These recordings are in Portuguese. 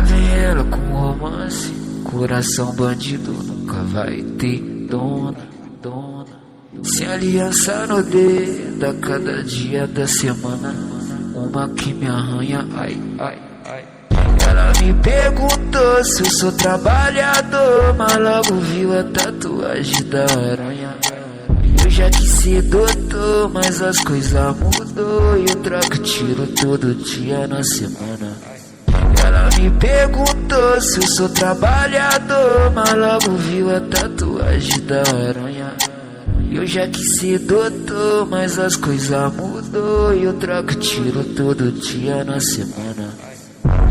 vem ela com romance, coração bandido nunca vai ter dona, dona. Se aliança no dedo a cada dia da semana, uma que me arranha, ai, ai, ai. Ela me perguntou se eu sou trabalhador, mas logo viu a tatuagem da aranha. Eu já quis ser doutor, mas as coisas mudou e eu troco tiro todo dia na semana. Ela me perguntou se eu sou trabalhador, mas logo viu a tatuagem da aranha. Eu já quis ser doutor, mas as coisas mudou e eu troco tiro todo dia na semana.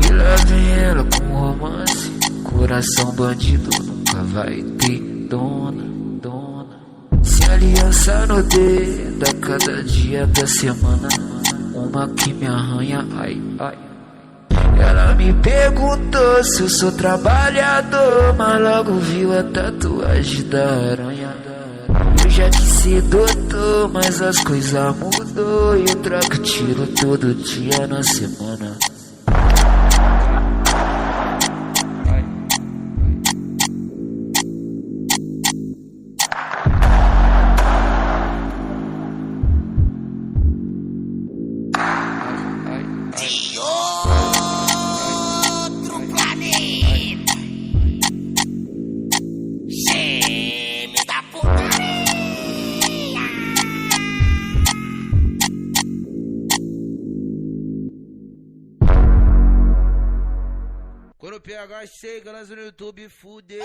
E lá vem ela com romance, coração bandido nunca vai ter dona, dona. Se aliança no dedo a cada dia da semana, uma que me arranha, ai, ai. Ela me perguntou se eu sou trabalhador, mas logo viu a tatuagem da aranha. Eu já quis ser doutor, mas as coisas mudou e eu troco tiro todo dia na semana. De outro planeta, gêmeos da putaria. Quando o PH chega, lança no YouTube, fudeu.